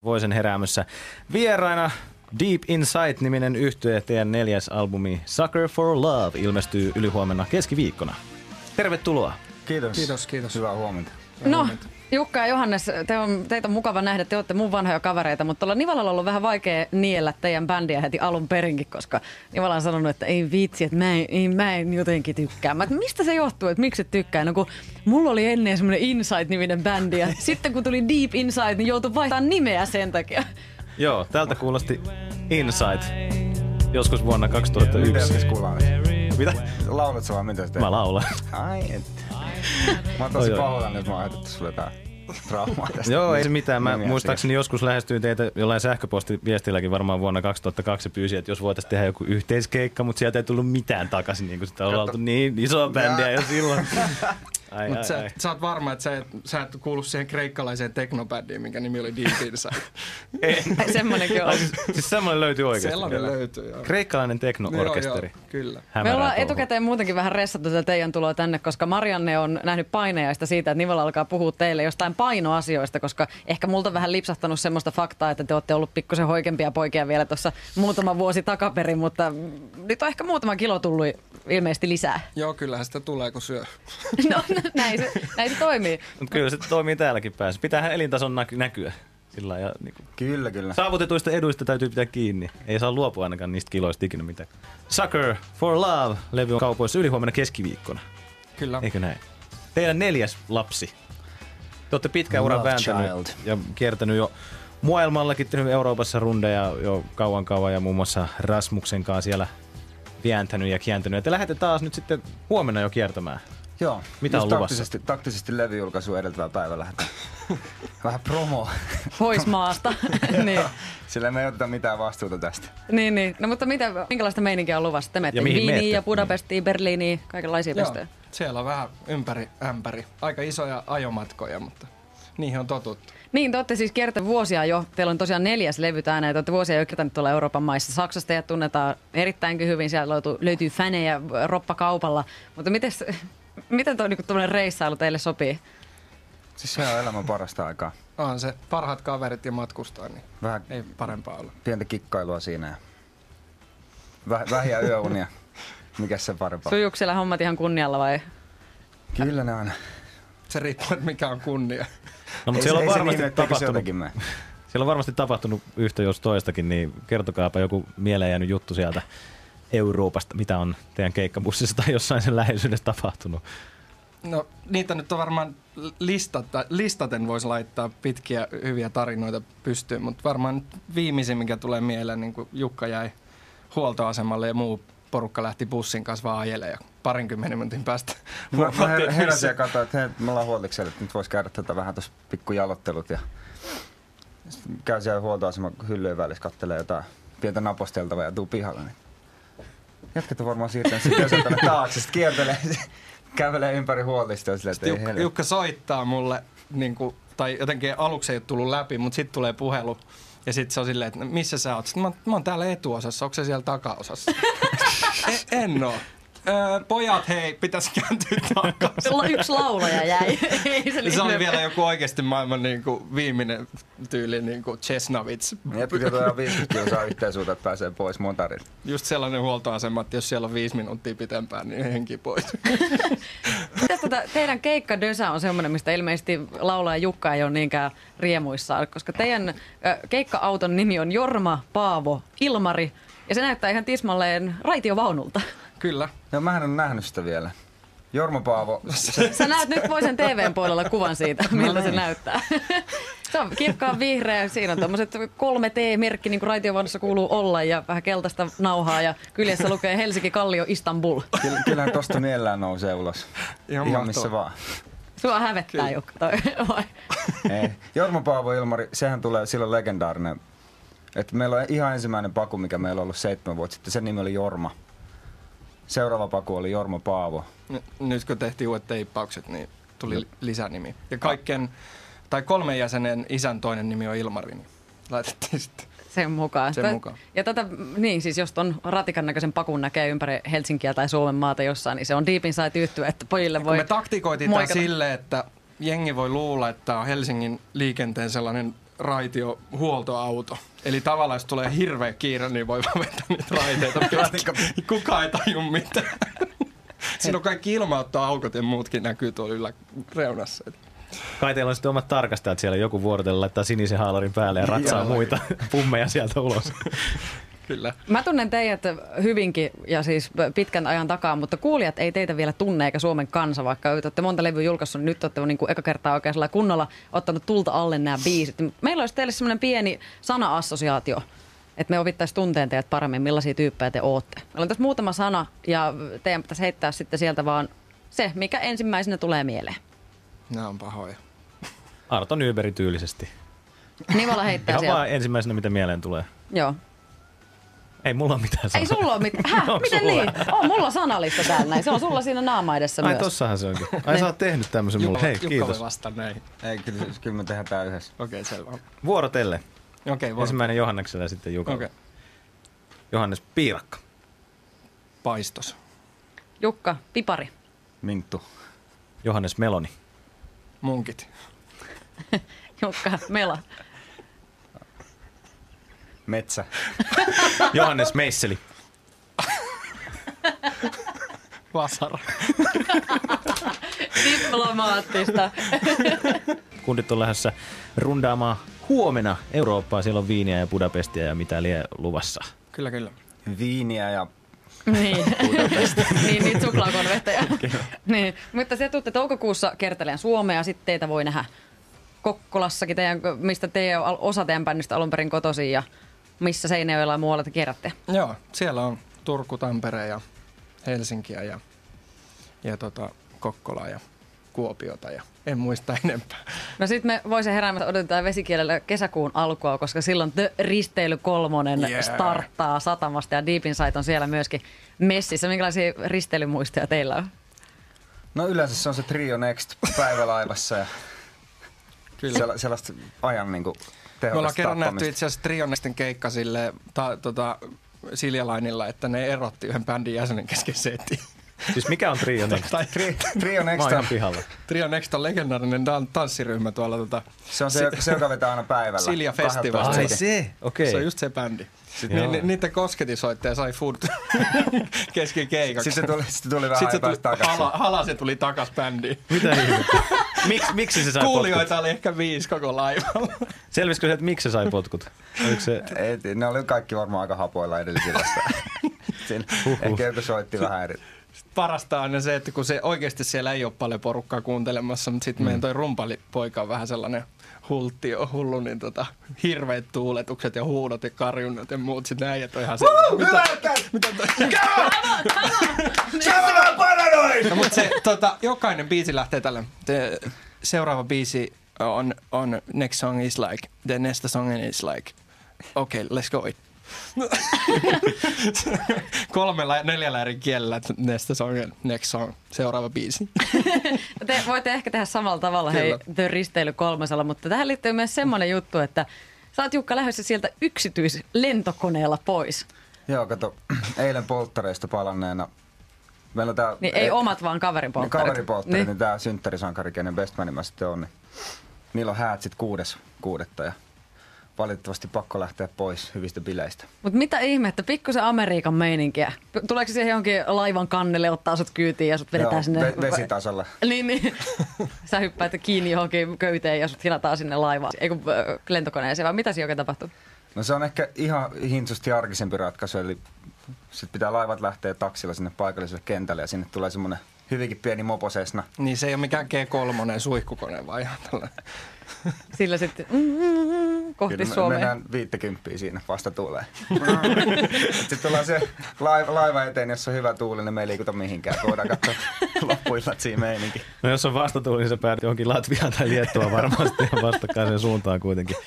Voisen heräämössä vieraina Deep Inside-niminen yhtye. Teidän 4. albumi Sucker for Love ilmestyy ylihuomenna keskiviikkona. Tervetuloa. Kiitos. Hyvää huomenta. No, Jukka ja Johannes, teitä on mukava nähdä. Te olette mun vanhoja kavereita, mutta tuolla Nivalalla on ollut vähän vaikea niellä teidän bändiä heti alun perinkin, koska Nivala on sanonut, että ei vitsi, että mä en jotenkin tykkää. Mistä se johtuu, että miksi et tykkää? No kun mulla oli ennen semmoinen Inside-niminen bändi ja sitten kun tuli Deep Inside, niin joutui vaihtamaan nimeä sen takia. Joo, tältä kuulosti Inside joskus vuonna 2001. Mitä? Laulatko vaan, mitä sä teet? Mä laulan. Ai et. Mä oon tosi pahoillani, että mä oon ajatettu sulle jotain traumaa tästä. Joo, ei se mitään. Mä muistaakseni joskus lähestyin teitä jollain sähköpostiviestilläkin varmaan vuonna 2002 pyysin, että jos voitaisiin tehdä joku yhteiskeikka, mutta sieltä ei tullut mitään takaisin, niin kuin sitä on oltu niin isoa bändiä jo silloin. Mutta sä oot varma, että sä et kuulu siihen kreikkalaiseen teknobändiin, minkä nimi oli Deep Inside. Semmoinenkin on. Siis semmoinen löytyy oikeasti. Sellainen löytyy, joo. Kreikkalainen tekno-orkesteri. Joo, kyllä. Me ollaan etukäteen muutenkin vähän ressattu tätä teidän tuloa tänne, koska Marianne on nähnyt painejaista siitä, että Nivala alkaa puhua teille jostain painoasioista, koska ehkä multa on vähän lipsahtanut semmoista faktaa, että te olette ollut pikkusen hoikempia poikia vielä tuossa muutama vuosi takaperin, mutta nyt on ehkä muutama kilo tullut ilmeisesti lisää. Joo, kyllähän sitä tulee, kun syö. No näin se toimii. Mutta kyllä se toimii täälläkin päässä. Pitäähän elintason näkyä. Sillä ja, niin kuin, Kyllä. saavutetuista eduista täytyy pitää kiinni. Ei saa luopua ainakaan niistä kiloista ikinä mitään. Sucker for Love -levy on kaupoissa ylihuomenna keskiviikkona. Kyllä. Eikö näin? Teidän 4. lapsi. Te olette pitkän uran vääntänyt ja kiertänyt jo maailmallakin, tehnyt Euroopassa rundeja jo kauan ja muun muassa Rasmuksen kanssa siellä viäntänyt ja kiäntänyt. Ja te lähdette taas nyt sitten huomenna jo kiertämään. Joo. Mitä on luvassa? Taktisesti levyjulkaisu edeltävää päivä lähdetään. Vähän promo. Pois maasta. Niin. Sillä me ei oteta mitään vastuuta tästä. Niin. No mutta minkälaista meininkiä on luvassa? Te menette Viiniin ja Budapestiin, Berliiniin, kaikenlaisia pestejä. Siellä on vähän ympäri ämpäri. Aika isoja ajomatkoja, mutta niihin on totuttu. Niin, te olette siis kiertäneet vuosia jo. Teillä on tosiaan 4. levy tänään ja te olette vuosia jo kiertäneet tuolla Euroopan maissa. Saksasta teidät tunnetaan erittäinkin hyvin. Siellä löytyy fänejä roppakaupalla. Mutta miten tuo niinku reissailu teille sopii? Siis se on elämän parasta aikaa. On se. Parhaat kaverit ja matkustaa, niin vähän ei parempaa olla. Pientä kikkailua siinä ja vähiä yöunia. Mikäs se parempaa? Sujuuko siellä hommat ihan kunnialla vai? Kyllä ne on. Se riippuu, että mikä on kunnia. No, mutta siellä on varmasti tapahtunut yhtä jos toistakin, niin kertokaapa joku mieleen jäänyt juttu sieltä Euroopasta, mitä on teidän keikkabussissa tai jossain sen läheisyydessä tapahtunut? No niitä nyt on varmaan listaten voisi laittaa pitkiä hyviä tarinoita pystyyn, mutta varmaan viimeisin, mikä tulee mieleen, niin kun Jukka jäi huoltoasemalle ja muu porukka lähti bussin kanssa vaan ajelemaan ja 20 minuutin päästä. Mä heräsin ja katsoin, että me ollaan huoltiksella, että nyt voisi käydä vähän tuossa pikkujalottelut ja käy siellä huoltoaseman hyllyjen välissä, kattelee jotain pientä naposteltavaa ja tuu pihalle. Niin jätkät on varmaan siirtänyt sitten tänne taakse, sitten kiertelee, kävelee ympäri huoltistoa silleen, että ei helvetti. Jukka soittaa mulle, niin kuin, tai jotenkin aluksi ei ole tullut läpi, mutta sitten tulee puhelu. Ja sitten se on silleen, että missä sä oot? Sitten mä oon täällä etuosassa, onko se siellä takaosassa? En oo. Pojat, hei, pitäisi kääntyä takaisin. Yksi laulaja jäi. Se oli vielä joku oikeasti maailman viimeinen tyyli Chesnavits. Jätkin jotain 50 kilsaa yhteensuuta, että pääsee pois motarilta. Just sellainen huoltoasema, että jos siellä on 5 minuuttia pitempään, niin henki pois. Teidän keikkadösä on semmoinen, mistä ilmeisesti laulaja Jukka ei ole niinkään riemuissaan, koska teidän keikka-auton nimi on Jorma, Paavo, Ilmari, ja se näyttää ihan tismalleen raitiovaunulta. Kyllä. No mä en ole nähnyt sitä vielä. Jorma Paavo. Sä näet nyt Voisen TVn puolella kuvan siitä, miltä se näyttää. Se on kirkkaan vihreä. Siinä on tommoset 3T-merkki, niin kuin raitiovaunussa kuuluu olla, ja vähän keltaista nauhaa, ja kyljessä lukee Helsinki, Kallio, Istanbul. Kyllähän tosta mielellään nousee ulos. Ihan missä vaan. Sua hävettää, Jukka, toi. Ei. Jorma Paavo Ilmari, sehän tulee silloin legendaarinen. Että meillä on ihan ensimmäinen paku, mikä meillä on ollut 7 vuotta sitten. Sen nimi oli Jorma. Seuraava paku oli Jorma Paavo. Nyt kun tehtiin uudet teippaukset, niin tuli lisänimi. Ja 3 jäsenen isän toinen nimi on Ilmari, niin laitettiin sitten sen mukaan. Ja niin siis jos ton ratikan näköisen pakun näkee ympäri Helsinkiä tai Suomen maata jossain, niin se on Deep Inside -yhtye, että pojille voi me taktikoitiin tämä sille, että jengi voi luulla, että tämä on Helsingin liikenteen sellainen raitiohuoltoauto. Eli tavallaan jos tulee hirveä kiire, niin voi vaan vetää niitä raiteita. Kukaan ei taju mitään. Siinä on kaikki ilmaottoaukot ja muutkin näkyy tuolla yläreunassa. Kai teillä on sitten omat tarkastajat siellä, joku vuorotella laittaa sinisen haalarin päälle ja ratsaa muita pummeja sieltä ulos. Kyllä. Mä tunnen teidät hyvinkin ja siis pitkän ajan takaa, mutta kuulijat ei teitä vielä tunne eikä Suomen kansa, vaikka olette monta levyä julkaissut, niin nyt olette niin kuin eka kertaa oikein kunnolla ottanut tulta alle nämä biisit. Meillä olisi teille semmoinen pieni sana-assosiaatio, että me opittaisiin tunteen teidät paremmin, millaisia tyyppejä te ootte. Meillä on tässä muutama sana ja teidän pitäisi heittää sitten sieltä vaan se, mikä ensimmäisenä tulee mieleen. Nämä on pahoja. Arto Nyberi tyylisesti. Nivala heittää ihan sieltä. vaan ensimmäisenä, mitä mieleen tulee. Joo. Ei mulla ole mitään sanoa. Ei sulla ole mitään. Häh? Miten sulla? niin? On mulla sanalista täällä näin. Se on sulla siinä naama edessä Ai myös. tossahan se onkin. Ai sä oot tehnyt tämmöisen mulle. Hei, Jukka kiitos. voi vastata näihin. Ei, kyllä me tehdään tää yhdessä. Okei, selvä. Vuorotelle. Okei, Ensimmäinen Johanneksella ja sitten Jukka. Okei. Johannes Piirakka. Paistos. Jukka, pipari. Minttu. Johannes Meloni. Munkit. Jukka, mela. Metsä. Johannes Meisseli. Vasara. Diplomaattista. Kundit on lähdössä rundaamaan huomenna Eurooppaa. Siellä on Viiniä ja Budapestia ja mitä lie luvassa. Kyllä, kyllä. Viiniä ja Niin. Niin, niitä suklaakonvehteja. Niin. Mutta se tuutte toukokuussa kerteleen Suomea, sitten teitä voi nähdä Kokkolassakin, mistä osa teidän bändistä alun perin kotoisin ja missä Seinäjoella ja muualla te kierrätte. Joo, siellä on Turku, Tampere ja Helsinkiä ja Kokkolaa ja Kuopiota ja en muista enempää. No sit me voisin heräämättä odotetaan vesikielellä kesäkuun alkua, koska silloin The Risteily 3 starttaa satamasta ja Deep Inside on siellä myöskin messissä. Minkälaisia risteilymuistoja teillä on? No yleensä se on se Trio Next päivälaivassa ja Kyllä. sellaista ajan niinku Me ollaan tehokasta kerran nähty tappamista. itse asiassa Trionesten keikka sille Siljalainilla, että ne erotti yhden bändin jäsenen kesken setin. Siis mikä on Trio Next? Trio Mä Next oon ihan on, pihalla. Trio Next on legendaarinen tanssiryhmä tuolla se on se, joka vetää aina päivällä. Silja 12 Festival. Ai setin. se, okei. Se on just se bändi. Joo. Niiden kosketisoittaja sai food kesken keikaksi. Sitten se tuli vähän aikaa takaisin. Halase tuli takas bändiin. Mitä ihmettä? Miksi se sai potkut? Kuulijoita oli ehkä 5 koko laivalla. Selvisikö se, että miksi se sai potkut? Oliko se... Ne oli kaikki varmaan aika hapoilla edellisillasta. Ehkä joku soitti vähän eri. Parasta on se, että kun se oikeasti siellä ei ole paljon porukkaa kuuntelemassa, mutta sitten meidän toi rumpalipoika on vähän sellainen hullu, niin hirveät tuuletukset ja huudot ja karjunnat ja muut. Sitten äijät on ihan se, mitä toi? No, mutta se, jokainen biisi lähtee tällä. Seuraava biisi on Next Song is Like, the next song is like, okay, let's go it. 3-4 eri kielellä next song, seuraava biisi. Te voitte ehkä tehdä samalla tavalla Kyllä. The Risteily 3, mutta tähän liittyy myös semmoinen juttu, että sä oot Jukka lähdössä sieltä yksityislentokoneella pois. Joo, kato, eilen polttareista palanneena. Meillä on tää... Niin ei omat, vaan kaverin polttarit. Kaveripolttarit, niin tää synttärisankari, kenen bestmanin mä sitten on, niin niillä on häät sit 6.6. ja valitettavasti pakko lähteä pois hyvistä bileistä. Mutta mitä ihmettä, pikkusen Amerikan meininkiä. Tuleeko se siihen jonkin laivan kannelle, ottaa sut kyytiin ja sut vedetään Joo, sinne? vesitasolla. Niin. Sä hyppäät kiinni johonkin köyteen ja sut hinataan sinne laivaan. Ei kun lentokoneeseen, vaan mitä siinä oikein tapahtuu? No se on ehkä ihan hintsusti arkisempi ratkaisu, eli sit pitää laivat lähteä taksilla sinne paikalliselle kentälle ja sinne tulee semmonen hyvinkin pieni moposesna. Niin se ei ole mikään G3 suihkukone, vaan ihan tällainen. Sillä sitten kohti Kyllä Suomea. mennään 50 siinä vasta tulee. Sitten tullaan se laiva eteen, jos on hyvä tuuli, niin me ei liikuta mihinkään. Voidaan katsoa loppuillat siinä meininki. No jos on vastatuuli, niin sä päädyt johonkin Latviaan tai Liettuaan varmasti ja vastakkaiseen suuntaan kuitenkin.